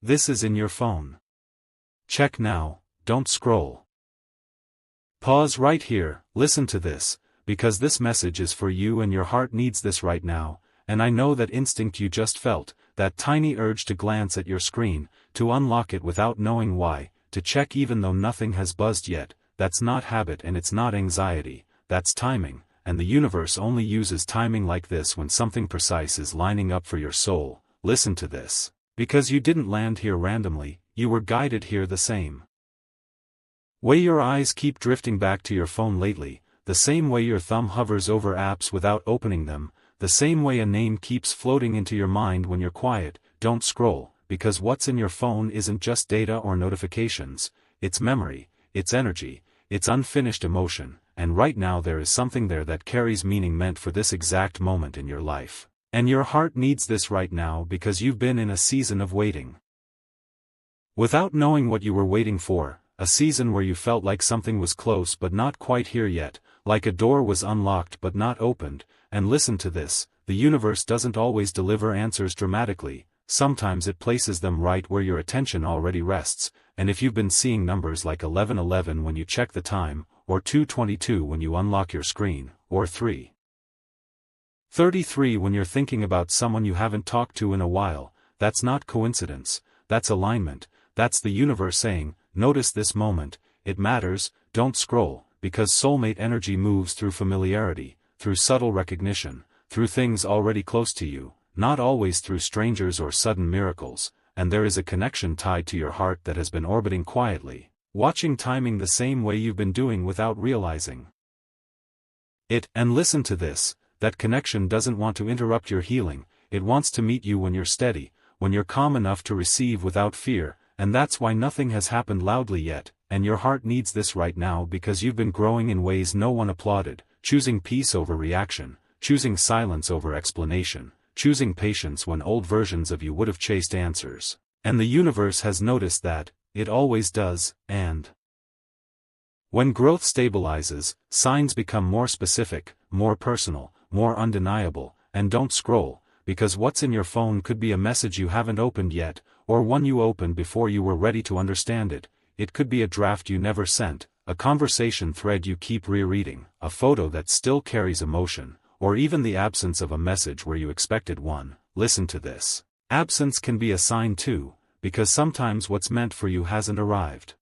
This is in your phone. Check now, don't scroll. Pause right here, listen to this, because this message is for you and your heart needs this right now, and I know that instinct you just felt, that tiny urge to glance at your screen, to unlock it without knowing why, to check even though nothing has buzzed yet, that's not habit and it's not anxiety, that's timing, and the universe only uses timing like this when something precise is lining up for your soul. Listen to this. Because you didn't land here randomly, you were guided here the same way your eyes keep drifting back to your phone lately, the same way your thumb hovers over apps without opening them, the same way a name keeps floating into your mind when you're quiet. Don't scroll, because what's in your phone isn't just data or notifications, it's memory, it's energy, it's unfinished emotion, and right now there is something there that carries meaning meant for this exact moment in your life. And your heart needs this right now because you've been in a season of waiting. Without knowing what you were waiting for, a season where you felt like something was close but not quite here yet, like a door was unlocked but not opened, and listen to this, the universe doesn't always deliver answers dramatically, sometimes it places them right where your attention already rests, and if you've been seeing numbers like 11:11 when you check the time, or 2:22 when you unlock your screen, or 3:33 when you're thinking about someone you haven't talked to in a while, that's not coincidence, that's alignment, that's the universe saying, notice this moment, it matters, don't scroll, because soulmate energy moves through familiarity, through subtle recognition, through things already close to you, not always through strangers or sudden miracles, and there is a connection tied to your heart that has been orbiting quietly, watching timing the same way you've been doing without realizing it. And listen to this, that connection doesn't want to interrupt your healing, it wants to meet you when you're steady, when you're calm enough to receive without fear, and that's why nothing has happened loudly yet, and your heart needs this right now because you've been growing in ways no one applauded, choosing peace over reaction, choosing silence over explanation, choosing patience when old versions of you would have chased answers. And the universe has noticed that, it always does, and when growth stabilizes, signs become more specific, more personal, more undeniable, and don't scroll, because what's in your phone could be a message you haven't opened yet, or one you opened before you were ready to understand it. It could be a draft you never sent, a conversation thread you keep rereading, a photo that still carries emotion, or even the absence of a message where you expected one. Listen to this. Absence can be a sign too, because sometimes what's meant for you hasn't arrived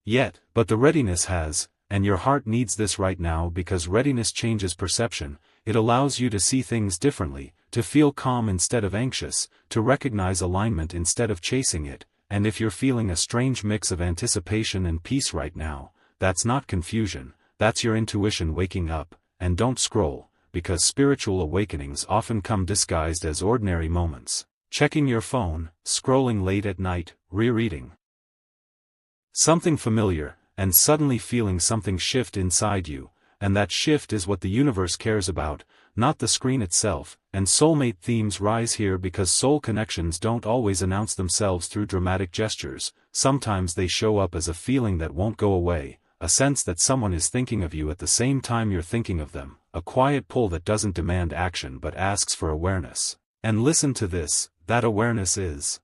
yet, but the readiness has, and your heart needs this right now because readiness changes perception, it allows you to see things differently, to feel calm instead of anxious, to recognize alignment instead of chasing it, and if you're feeling a strange mix of anticipation and peace right now, that's not confusion, that's your intuition waking up, and don't scroll, because spiritual awakenings often come disguised as ordinary moments. Checking your phone, scrolling late at night, rereading something familiar, and suddenly feeling something shift inside you, and that shift is what the universe cares about, not the screen itself, and soulmate themes rise here because soul connections don't always announce themselves through dramatic gestures, sometimes they show up as a feeling that won't go away, a sense that someone is thinking of you at the same time you're thinking of them, a quiet pull that doesn't demand action but asks for awareness. And listen to this, that awareness is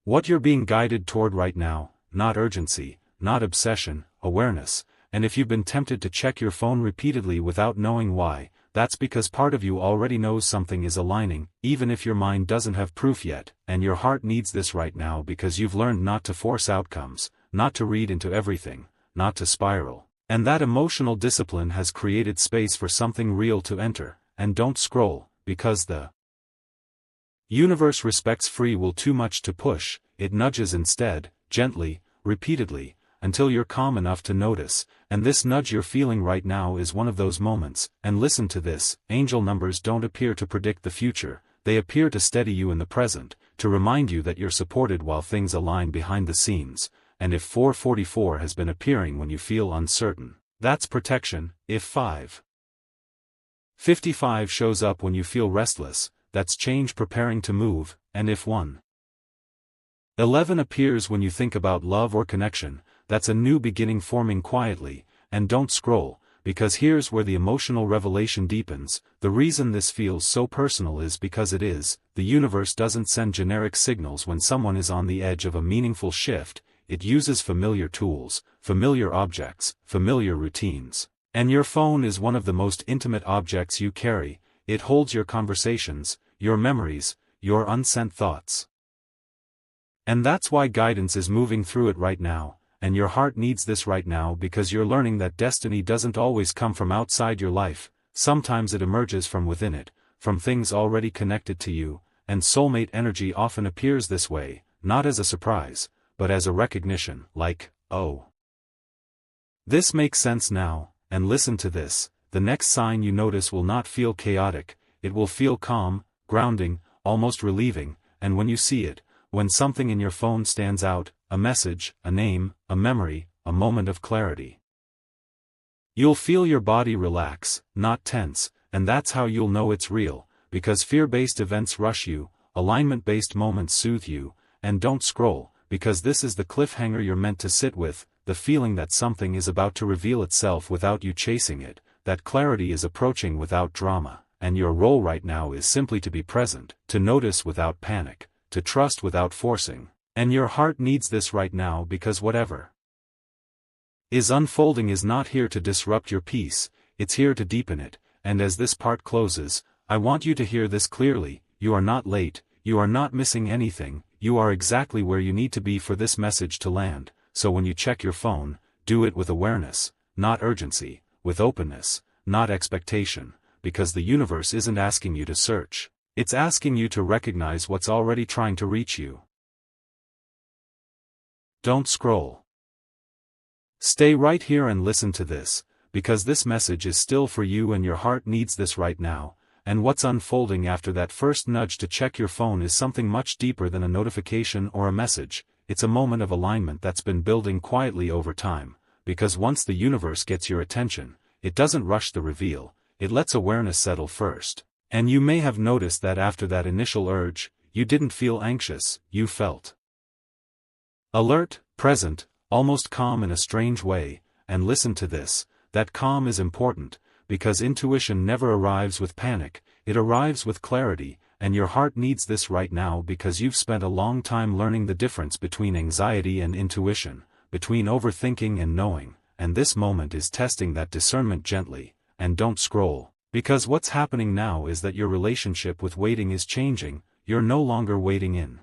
what you're being guided toward right now, not urgency, not obsession, awareness. And if you've been tempted to check your phone repeatedly without knowing why, that's because part of you already knows something is aligning, even if your mind doesn't have proof yet, and your heart needs this right now because you've learned not to force outcomes, not to read into everything, not to spiral. And that emotional discipline has created space for something real to enter, and don't scroll, because the universe respects free will too much to push, it nudges instead, gently, repeatedly, until you're calm enough to notice, and this nudge you're feeling right now is one of those moments. And listen to this, angel numbers don't appear to predict the future, they appear to steady you in the present, to remind you that you're supported while things align behind the scenes, and if 444 has been appearing when you feel uncertain, that's protection. If 555 shows up when you feel restless, that's change preparing to move, and if 111 appears when you think about love or connection, that's a new beginning forming quietly. And don't scroll, because here's where the emotional revelation deepens. The reason this feels so personal is because it is, the universe doesn't send generic signals when someone is on the edge of a meaningful shift. It uses familiar tools, familiar objects, familiar routines. And your phone is one of the most intimate objects you carry. It holds your conversations, your memories, your unsent thoughts. And that's why guidance is moving through it right now, and your heart needs this right now because you're learning that destiny doesn't always come from outside your life. Sometimes it emerges from within it, from things already connected to you, and soulmate energy often appears this way, not as a surprise, but as a recognition, like, oh. This makes sense now, and listen to this, the next sign you notice will not feel chaotic, it will feel calm, grounding, almost relieving, and when you see it, when something in your phone stands out, a message, a name, a memory, a moment of clarity, you'll feel your body relax, not tense, and that's how you'll know it's real, because fear-based events rush you, alignment-based moments soothe you, and don't scroll, because this is the cliffhanger you're meant to sit with, the feeling that something is about to reveal itself without you chasing it, that clarity is approaching without drama, and your role right now is simply to be present, to notice without panic, to trust without forcing, and your heart needs this right now because whatever is unfolding is not here to disrupt your peace, it's here to deepen it, and as this part closes, I want you to hear this clearly, you are not late, you are not missing anything, you are exactly where you need to be for this message to land, so when you check your phone, do it with awareness, not urgency, with openness, not expectation, because the universe isn't asking you to search. It's asking you to recognize what's already trying to reach you. Don't scroll. Stay right here and listen to this, because this message is still for you and your heart needs this right now, and what's unfolding after that first nudge to check your phone is something much deeper than a notification or a message. It's a moment of alignment that's been building quietly over time, because once the universe gets your attention, it doesn't rush the reveal, it lets awareness settle first. And you may have noticed that after that initial urge, you didn't feel anxious, you felt alert, present, almost calm in a strange way, and listen to this, that calm is important, because intuition never arrives with panic, it arrives with clarity, and your heart needs this right now because you've spent a long time learning the difference between anxiety and intuition, between overthinking and knowing, and this moment is testing that discernment gently, and don't scroll. Because what's happening now is that your relationship with waiting is changing, you're no longer waiting in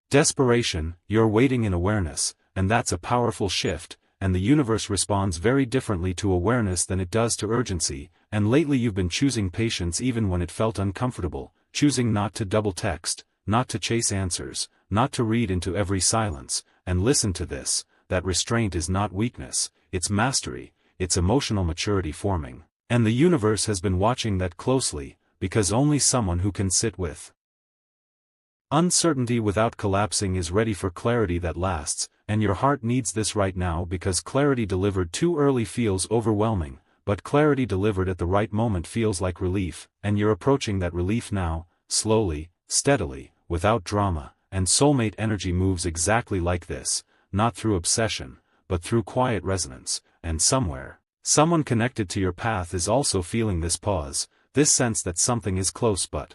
desperation, you're waiting in awareness, and that's a powerful shift, and the universe responds very differently to awareness than it does to urgency, and lately you've been choosing patience even when it felt uncomfortable, choosing not to double text, not to chase answers, not to read into every silence, and listen to this, that restraint is not weakness, it's mastery, it's emotional maturity forming. And the universe has been watching that closely, because only someone who can sit with uncertainty without collapsing is ready for clarity that lasts, and your heart needs this right now because clarity delivered too early feels overwhelming, but clarity delivered at the right moment feels like relief, and you're approaching that relief now, slowly, steadily, without drama, and soulmate energy moves exactly like this, not through obsession, but through quiet resonance, and somewhere, someone connected to your path is also feeling this pause, this sense that something is close but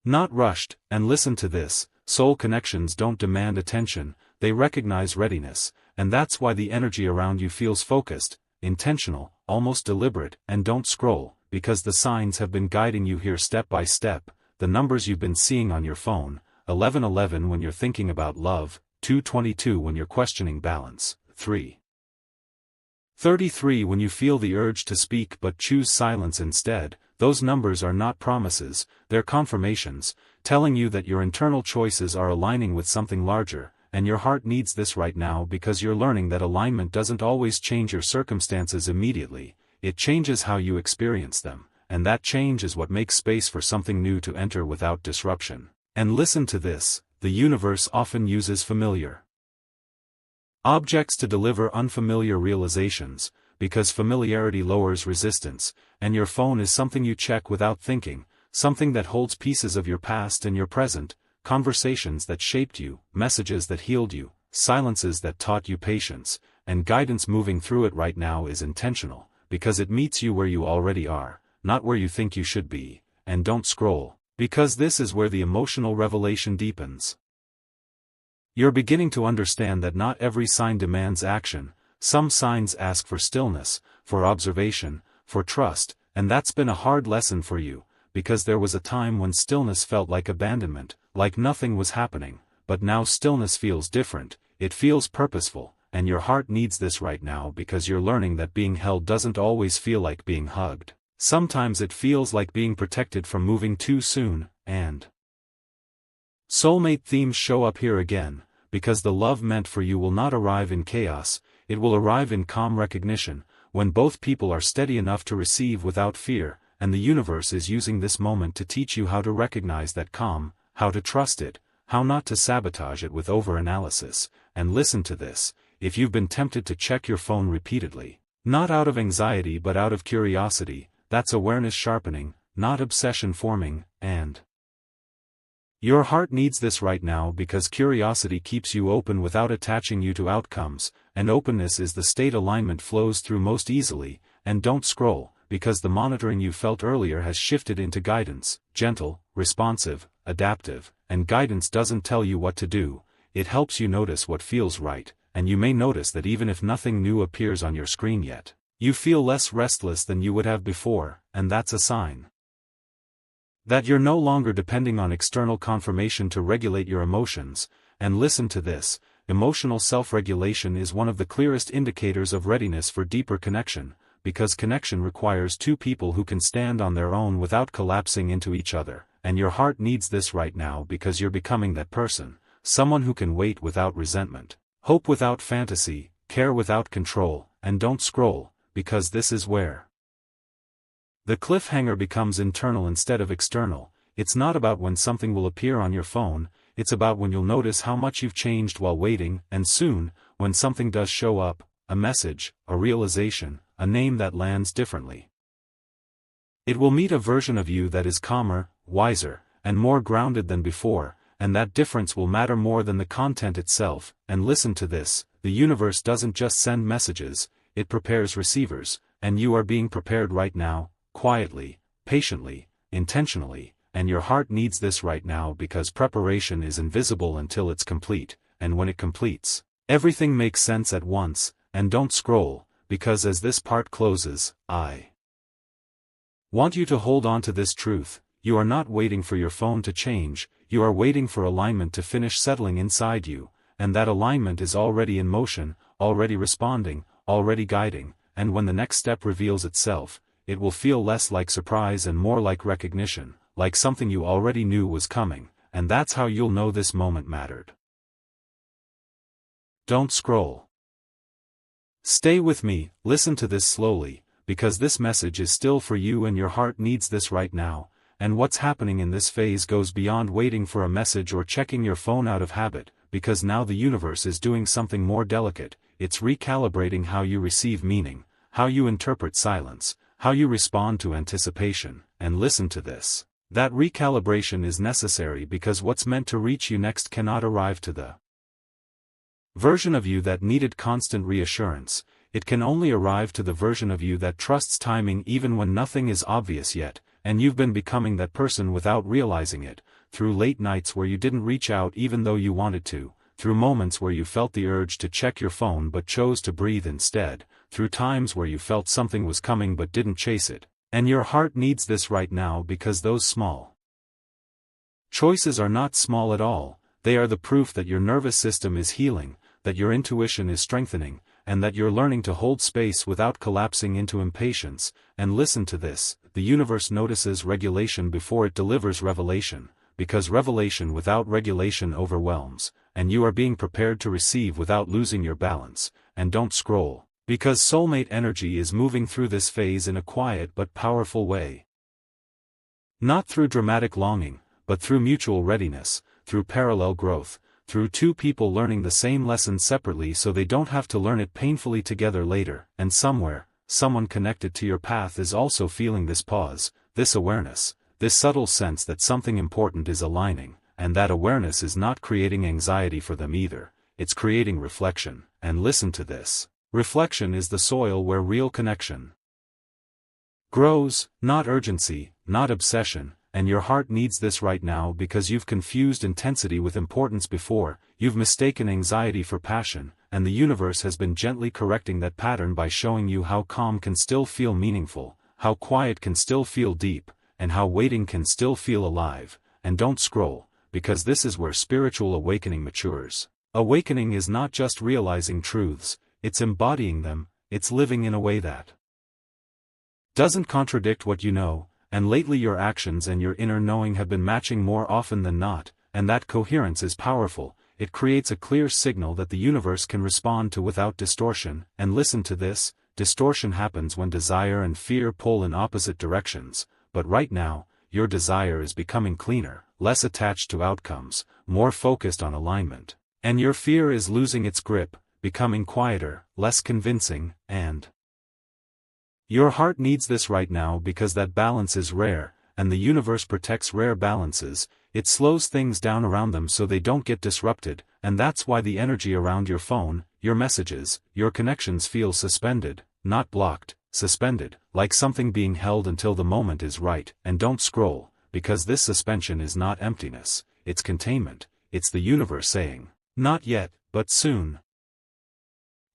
not rushed, and listen to this, soul connections don't demand attention, they recognize readiness, and that's why the energy around you feels focused, intentional, almost deliberate, and don't scroll, because the signs have been guiding you here step by step, the numbers you've been seeing on your phone, 1111 when you're thinking about love, 222 when you're questioning balance, 333 when you feel the urge to speak but choose silence instead, those numbers are not promises, they're confirmations, telling you that your internal choices are aligning with something larger, and your heart needs this right now because you're learning that alignment doesn't always change your circumstances immediately, it changes how you experience them, and that change is what makes space for something new to enter without disruption. And listen to this, the universe often uses familiar objects to deliver unfamiliar realizations, because familiarity lowers resistance, and your phone is something you check without thinking, something that holds pieces of your past and your present, conversations that shaped you, messages that healed you, silences that taught you patience, and guidance moving through it right now is intentional, because it meets you where you already are, not where you think you should be, and don't scroll, Because this is where the emotional revelation deepens. You're beginning to understand that not every sign demands action. Some signs ask for stillness, for observation, for trust, and that's been a hard lesson for you, because there was a time when stillness felt like abandonment, like nothing was happening, but now stillness feels different, it feels purposeful, and your heart needs this right now because you're learning that being held doesn't always feel like being hugged. Sometimes it feels like being protected from moving too soon, and soulmate themes show up here again, because the love meant for you will not arrive in chaos, it will arrive in calm recognition, when both people are steady enough to receive without fear, and the universe is using this moment to teach you how to recognize that calm, how to trust it, how not to sabotage it with over-analysis, and listen to this, if you've been tempted to check your phone repeatedly, not out of anxiety but out of curiosity, that's awareness sharpening, not obsession forming, and your heart needs this right now because curiosity keeps you open without attaching you to outcomes, and openness is the state alignment flows through most easily, and don't scroll, because the monitoring you felt earlier has shifted into guidance, gentle, responsive, adaptive, and guidance doesn't tell you what to do, it helps you notice what feels right, and you may notice that even if nothing new appears on your screen yet, you feel less restless than you would have before, and that's a sign that you're no longer depending on external confirmation to regulate your emotions, and listen to this, emotional self-regulation is one of the clearest indicators of readiness for deeper connection, because connection requires two people who can stand on their own without collapsing into each other, and your heart needs this right now because you're becoming that person, someone who can wait without resentment, hope without fantasy, care without control, and don't scroll, because this is where the cliffhanger becomes internal instead of external. It's not about when something will appear on your phone, it's about when you'll notice how much you've changed while waiting, and soon, when something does show up, a message, a realization, a name that lands differently, it will meet a version of you that is calmer, wiser, and more grounded than before, and that difference will matter more than the content itself. And listen to this, the universe doesn't just send messages, it prepares receivers, and you are being prepared right now, quietly, patiently, intentionally, and your heart needs this right now because preparation is invisible until it's complete, and when it completes, everything makes sense at once. And don't scroll, because as this part closes, I want you to hold on to this truth, you are not waiting for your phone to change, you are waiting for alignment to finish settling inside you, and that alignment is already in motion, already responding, already guiding, and when the next step reveals itself, it will feel less like surprise and more like recognition, like something you already knew was coming, and that's how you'll know this moment mattered. Don't scroll. Stay with me, listen to this slowly, because this message is still for you and your heart needs this right now, and what's happening in this phase goes beyond waiting for a message or checking your phone out of habit, because now the universe is doing something more delicate, it's recalibrating how you receive meaning, how you interpret silence, how you respond to anticipation, and listen to this. That recalibration is necessary because what's meant to reach you next cannot arrive to the version of you that needed constant reassurance, it can only arrive to the version of you that trusts timing even when nothing is obvious yet, and you've been becoming that person without realizing it, through late nights where you didn't reach out even though you wanted to, through moments where you felt the urge to check your phone but chose to breathe instead, through times where you felt something was coming but didn't chase it, and your heart needs this right now because those small choices are not small at all, they are the proof that your nervous system is healing, that your intuition is strengthening, and that you're learning to hold space without collapsing into impatience. And listen to this, the universe notices regulation before it delivers revelation, because revelation without regulation overwhelms, and you are being prepared to receive without losing your balance. And don't scroll, because soulmate energy is moving through this phase in a quiet but powerful way. Not through dramatic longing, but through mutual readiness, through parallel growth, through two people learning the same lesson separately so they don't have to learn it painfully together later. And somewhere, someone connected to your path is also feeling this pause, this awareness, this subtle sense that something important is aligning, and that awareness is not creating anxiety for them either, it's creating reflection. And listen to this, reflection is the soil where real connection grows, not urgency, not obsession, and your heart needs this right now because you've confused intensity with importance before, you've mistaken anxiety for passion, and the universe has been gently correcting that pattern by showing you how calm can still feel meaningful, how quiet can still feel deep, and how waiting can still feel alive. And don't scroll, because this is where spiritual awakening matures. Awakening is not just realizing truths, it's embodying them, it's living in a way that doesn't contradict what you know, and lately your actions and your inner knowing have been matching more often than not, and that coherence is powerful. It creates a clear signal that the universe can respond to without distortion. And listen to this, distortion happens when desire and fear pull in opposite directions, but right now, your desire is becoming cleaner, less attached to outcomes, more focused on alignment. And your fear is losing its grip, becoming quieter, less convincing, and your heart needs this right now because that balance is rare, and the universe protects rare balances. It slows things down around them so they don't get disrupted, and that's why the energy around your phone, your messages, your connections feel suspended, not blocked, suspended, like something being held until the moment is right. And don't scroll, because this suspension is not emptiness, it's containment, it's the universe saying, not yet, but soon.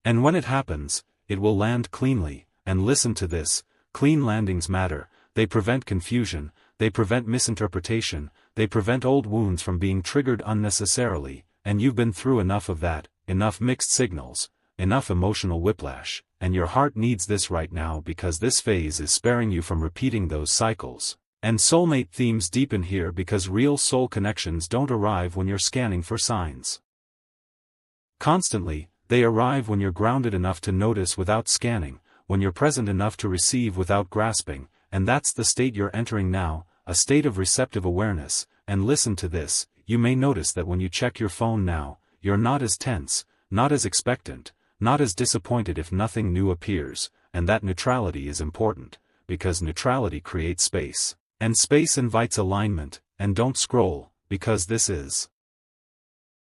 And when it happens, it will land cleanly. And listen to this, clean landings matter, they prevent confusion, they prevent misinterpretation, they prevent old wounds from being triggered unnecessarily, and you've been through enough of that, enough mixed signals, enough emotional whiplash, and your heart needs this right now because this phase is sparing you from repeating those cycles. And soulmate themes deepen here because real soul connections don't arrive when you're scanning for signs constantly, they arrive when you're grounded enough to notice without scanning, when you're present enough to receive without grasping, and that's the state you're entering now, a state of receptive awareness. And listen to this, you may notice that when you check your phone now, you're not as tense, not as expectant, not as disappointed if nothing new appears, and that neutrality is important, because neutrality creates space, and space invites alignment. And don't scroll, because this is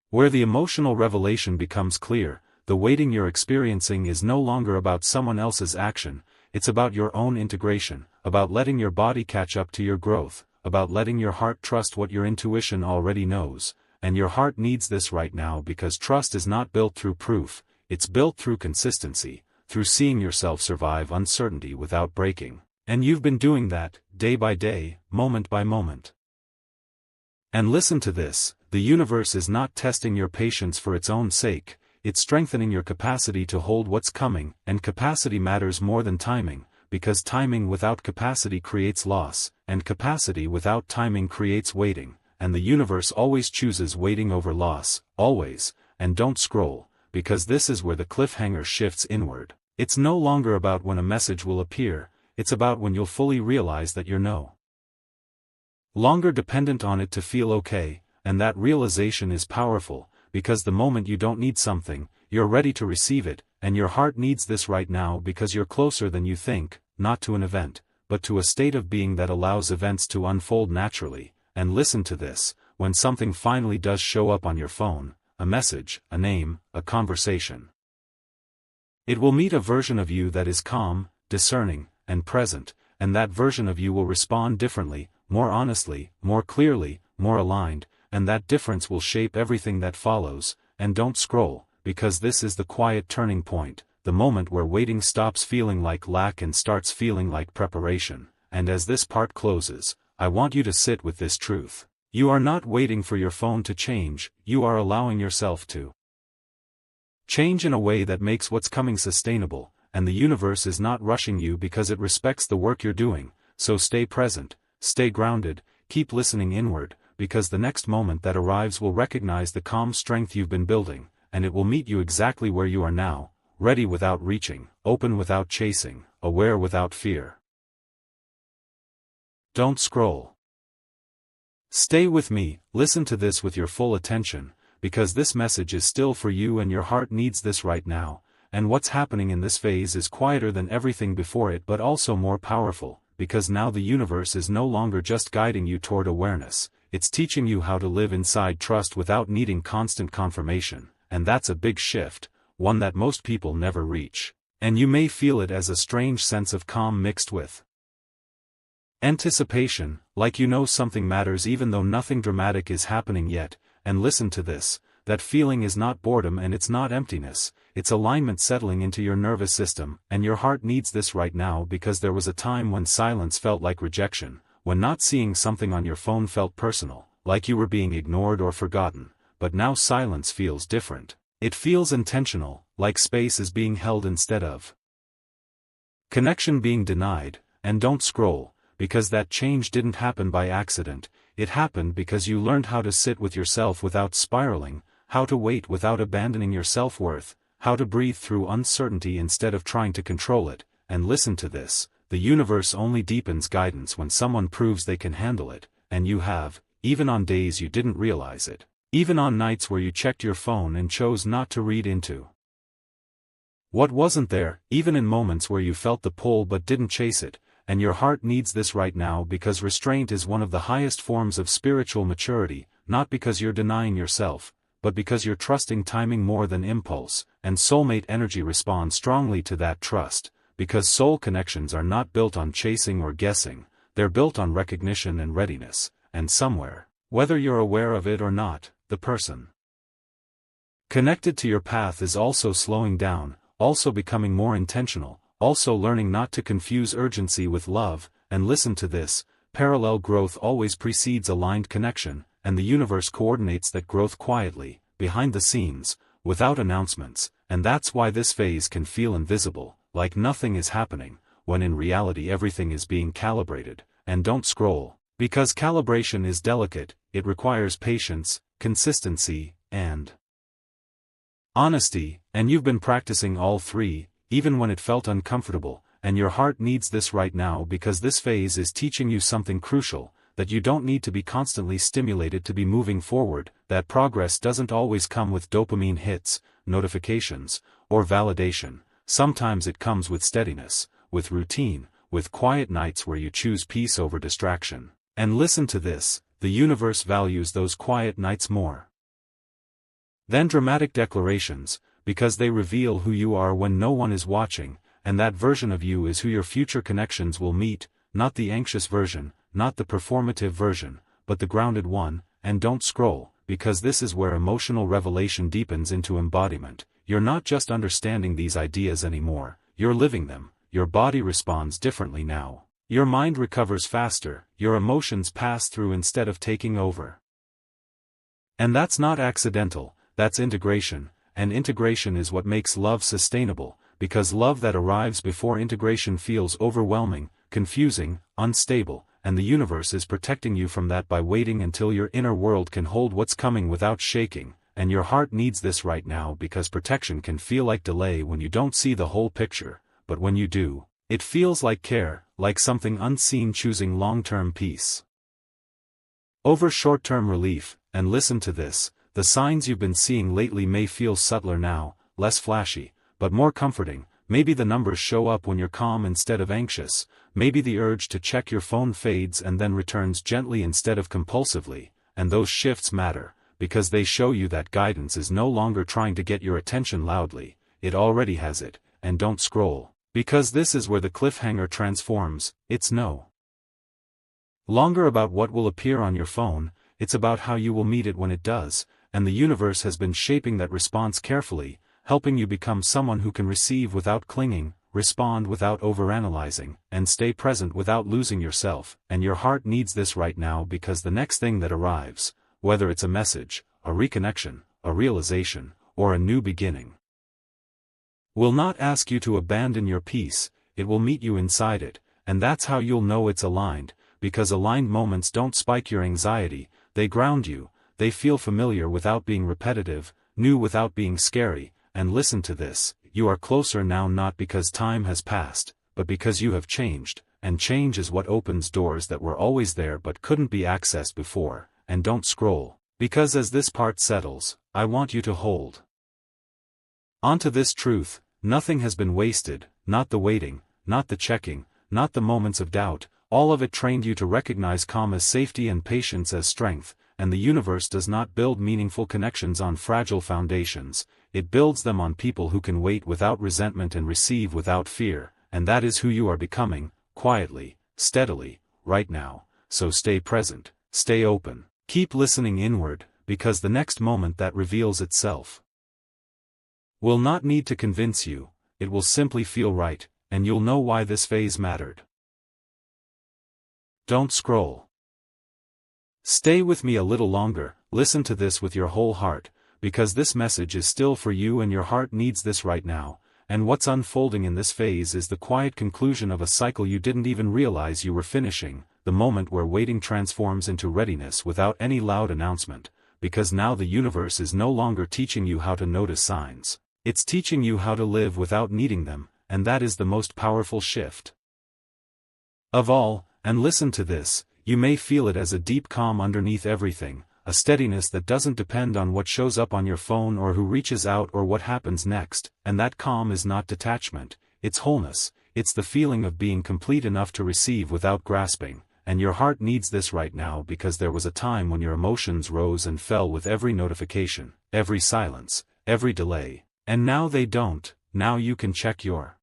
where the emotional revelation becomes clear. The waiting you're experiencing is no longer about someone else's action, it's about your own integration, about letting your body catch up to your growth, about letting your heart trust what your intuition already knows. And your heart needs this right now because trust is not built through proof, it's built through consistency, through seeing yourself survive uncertainty without breaking. And you've been doing that, day by day, moment by moment. And listen to this, the universe is not testing your patience for its own sake, it's strengthening your capacity to hold what's coming. And capacity matters more than timing, because timing without capacity creates loss, and capacity without timing creates waiting, and the universe always chooses waiting over loss, always. And don't scroll, because this is where the cliffhanger shifts inward. It's no longer about when a message will appear, it's about when you'll fully realize that you're no longer dependent on it to feel okay, and that realization is powerful. Because the moment you don't need something, you're ready to receive it, and your heart needs this right now because you're closer than you think, not to an event, but to a state of being that allows events to unfold naturally. And listen to this, when something finally does show up on your phone, a message, a name, a conversation, it will meet a version of you that is calm, discerning, and present, and that version of you will respond differently, more honestly, more clearly, more aligned. And that difference will shape everything that follows. And don't scroll, because this is the quiet turning point, the moment where waiting stops feeling like lack and starts feeling like preparation. And as this part closes, I want you to sit with this truth. You are not waiting for your phone to change, you are allowing yourself to change in a way that makes what's coming sustainable, and the universe is not rushing you because it respects the work you're doing. So stay present, stay grounded, keep listening inward, because the next moment that arrives will recognize the calm strength you've been building, and it will meet you exactly where you are now, ready without reaching, open without chasing, aware without fear. Don't scroll. Stay with me, listen to this with your full attention, because this message is still for you and your heart needs this right now. And what's happening in this phase is quieter than everything before it, but also more powerful, because now the universe is no longer just guiding you toward awareness. It's teaching you how to live inside trust without needing constant confirmation, and that's a big shift, one that most people never reach. And you may feel it as a strange sense of calm mixed with Anticipation, like you know something matters even though nothing dramatic is happening yet, and listen to this, that feeling is not boredom and it's not emptiness, it's alignment settling into your nervous system, and your heart needs this right now because there was a time when silence felt like rejection, when not seeing something on your phone felt personal, like you were being ignored or forgotten, but now silence feels different. It feels intentional, like space is being held instead of connection being denied. And don't scroll, because that change didn't happen by accident, it happened because you learned how to sit with yourself without spiraling, how to wait without abandoning your self-worth, how to breathe through uncertainty instead of trying to control it, and listen to this, the universe only deepens guidance when someone proves they can handle it, and you have, even on days you didn't realize it, even on nights where you checked your phone and chose not to read into what wasn't there, even in moments where you felt the pull but didn't chase it, and your heart needs this right now because restraint is one of the highest forms of spiritual maturity, not because you're denying yourself, but because you're trusting timing more than impulse, and soulmate energy responds strongly to that trust, because soul connections are not built on chasing or guessing, they're built on recognition and readiness, and somewhere, whether you're aware of it or not, the person connected to your path is also slowing down, also becoming more intentional, also learning not to confuse urgency with love, and listen to this, parallel growth always precedes aligned connection, and the universe coordinates that growth quietly, behind the scenes, without announcements, and that's why this phase can feel invisible, like nothing is happening, when in reality everything is being calibrated. And don't scroll, because calibration is delicate, it requires patience, consistency, and honesty, and you've been practicing all three, even when it felt uncomfortable, and your heart needs this right now because this phase is teaching you something crucial, that you don't need to be constantly stimulated to be moving forward, that progress doesn't always come with dopamine hits, notifications, or validation, sometimes it comes with steadiness, with routine, with quiet nights where you choose peace over distraction. And listen to this, the universe values those quiet nights more than dramatic declarations, because they reveal who you are when no one is watching, and that version of you is who your future connections will meet, not the anxious version, not the performative version, but the grounded one. And don't scroll, because this is where emotional revelation deepens into embodiment. You're not just understanding these ideas anymore, you're living them, your body responds differently now. Your mind recovers faster, your emotions pass through instead of taking over. And that's not accidental, that's integration, and integration is what makes love sustainable, because love that arrives before integration feels overwhelming, confusing, unstable, and the universe is protecting you from that by waiting until your inner world can hold what's coming without shaking, and your heart needs this right now because protection can feel like delay when you don't see the whole picture, but when you do, it feels like care, like something unseen choosing long-term peace over short-term relief. And listen to this, the signs you've been seeing lately may feel subtler now, less flashy, but more comforting. Maybe the numbers show up when you're calm instead of anxious, maybe the urge to check your phone fades and then returns gently instead of compulsively, and those shifts matter, because they show you that guidance is no longer trying to get your attention loudly, it already has it. And don't scroll, because this is where the cliffhanger transforms. It's no longer about what will appear on your phone, it's about how you will meet it when it does, and the universe has been shaping that response carefully, helping you become someone who can receive without clinging, respond without overanalyzing, and stay present without losing yourself. And your heart needs this right now because the next thing that arrives, whether it's a message, a reconnection, a realization, or a new beginning, will not ask you to abandon your peace, it will meet you inside it, and that's how you'll know it's aligned, because aligned moments don't spike your anxiety, they ground you, they feel familiar without being repetitive, new without being scary. And listen to this, you are closer now not because time has passed, but because you have changed, and change is what opens doors that were always there but couldn't be accessed before. And don't scroll, because as this part settles, I want you to hold onto this truth, nothing has been wasted, not the waiting, not the checking, not the moments of doubt, all of it trained you to recognize calm as safety and patience as strength. And the universe does not build meaningful connections on fragile foundations, it builds them on people who can wait without resentment and receive without fear, and that is who you are becoming, quietly, steadily, right now, so stay present, stay open, keep listening inward, because the next moment that reveals itself will not need to convince you, it will simply feel right, and you'll know why this phase mattered. Don't scroll. Stay with me a little longer, listen to this with your whole heart, because this message is still for you and your heart needs this right now, and what's unfolding in this phase is the quiet conclusion of a cycle you didn't even realize you were finishing, the moment where waiting transforms into readiness without any loud announcement, because now the universe is no longer teaching you how to notice signs, it's teaching you how to live without needing them, and that is the most powerful shift of all. And listen to this, you may feel it as a deep calm underneath everything, a steadiness that doesn't depend on what shows up on your phone or who reaches out or what happens next, and that calm is not detachment, it's wholeness, it's the feeling of being complete enough to receive without grasping, and your heart needs this right now because there was a time when your emotions rose and fell with every notification, every silence, every delay, and now they don't. Now you can check your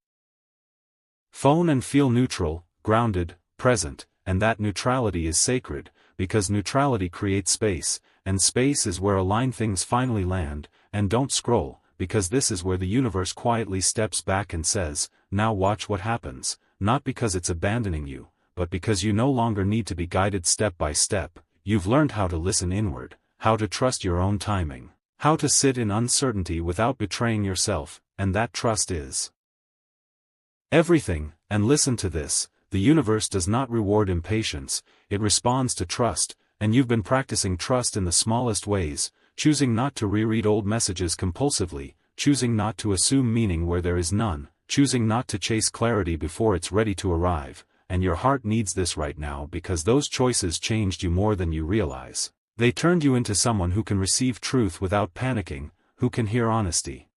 phone and feel neutral, grounded, present, and that neutrality is sacred, because neutrality creates space, and space is where aligned things finally land, and don't scroll, because this is where the universe quietly steps back and says, now watch what happens, not because it's abandoning you, but because you no longer need to be guided step by step, you've learned how to listen inward, how to trust your own timing, how to sit in uncertainty without betraying yourself, and that trust is everything. And listen to this, the universe does not reward impatience, it responds to trust, and you've been practicing trust in the smallest ways, choosing not to reread old messages compulsively, choosing not to assume meaning where there is none, choosing not to chase clarity before it's ready to arrive, and your heart needs this right now because those choices changed you more than you realize. They turned you into someone who can receive truth without panicking, who can hear honesty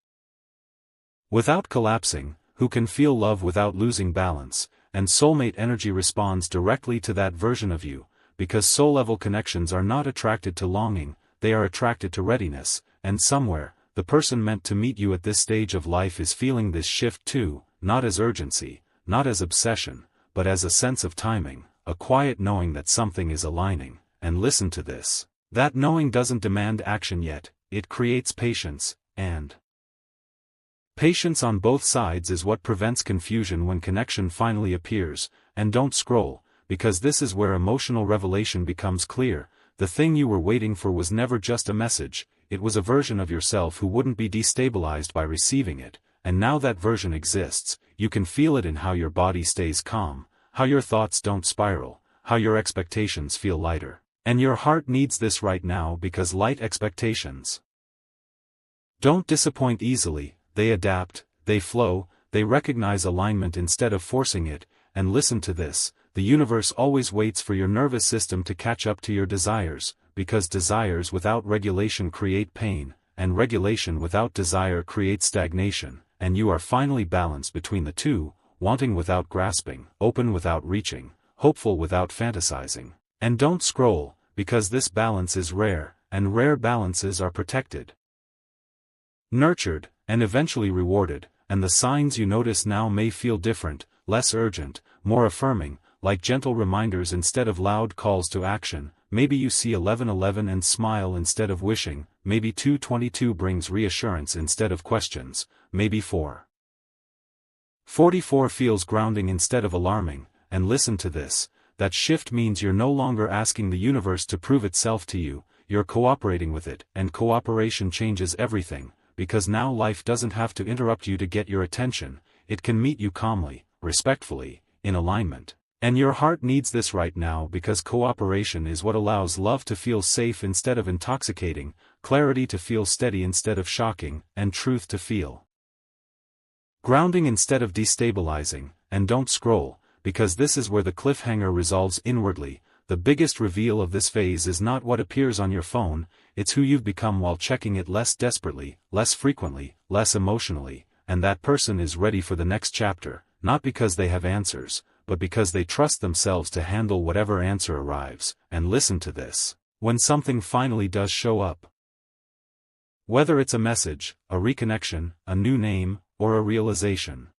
without collapsing, who can feel love without losing balance, and soulmate energy responds directly to that version of you, because soul-level connections are not attracted to longing, they are attracted to readiness, and somewhere, the person meant to meet you at this stage of life is feeling this shift too, not as urgency, not as obsession, but as a sense of timing, a quiet knowing that something is aligning, and listen to this. That knowing doesn't demand action yet, it creates patience, and patience on both sides is what prevents confusion when connection finally appears, and don't scroll, because this is where emotional revelation becomes clear. The thing you were waiting for was never just a message, it was a version of yourself who wouldn't be destabilized by receiving it, and now that version exists, you can feel it in how your body stays calm, how your thoughts don't spiral, how your expectations feel lighter. And your heart needs this right now because light expectations don't disappoint easily, they adapt, they flow, they recognize alignment instead of forcing it, and listen to this, the universe always waits for your nervous system to catch up to your desires, because desires without regulation create pain, and regulation without desire creates stagnation, and you are finally balanced between the two, wanting without grasping, open without reaching, hopeful without fantasizing. And don't scroll, because this balance is rare, and rare balances are protected, nurtured, and eventually rewarded, and the signs you notice now may feel different, less urgent, more affirming, like gentle reminders instead of loud calls to action. Maybe you see 11:11 and smile instead of wishing, maybe 2:22 brings reassurance instead of questions, maybe 4:44 feels grounding instead of alarming, and listen to this. That shift means you're no longer asking the universe to prove itself to you, you're cooperating with it, and cooperation changes everything, because now life doesn't have to interrupt you to get your attention, it can meet you calmly, respectfully, in alignment. And your heart needs this right now because cooperation is what allows love to feel safe instead of intoxicating, clarity to feel steady instead of shocking, and truth to feel grounding instead of destabilizing. And don't scroll, because this is where the cliffhanger resolves inwardly. The biggest reveal of this phase is not what appears on your phone, it's who you've become while checking it less desperately, less frequently, less emotionally, and that person is ready for the next chapter, not because they have answers, but because they trust themselves to handle whatever answer arrives. And listen to this, when something finally does show up, whether it's a message, a reconnection, a new name, or a realization,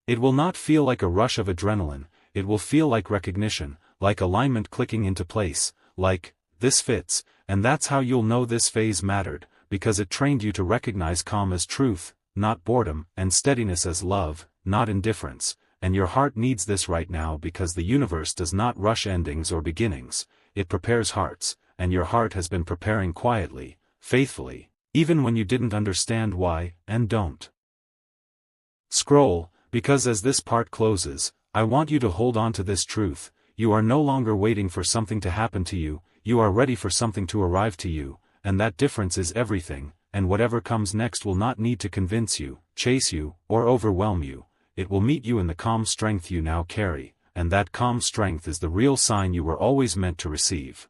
it will not feel like a rush of adrenaline, it will feel like recognition, like alignment clicking into place, like, this fits, and that's how you'll know this phase mattered, because it trained you to recognize calm as truth, not boredom, and steadiness as love, not indifference, and your heart needs this right now because the universe does not rush endings or beginnings, it prepares hearts, and your heart has been preparing quietly, faithfully, even when you didn't understand why, and don't. Scroll, because as this part closes, I want you to hold on to this truth: you are no longer waiting for something to happen to you, you are ready for something to arrive to you, and that difference is everything, and whatever comes next will not need to convince you, chase you, or overwhelm you. It will meet you in the calm strength you now carry, and that calm strength is the real sign you were always meant to receive.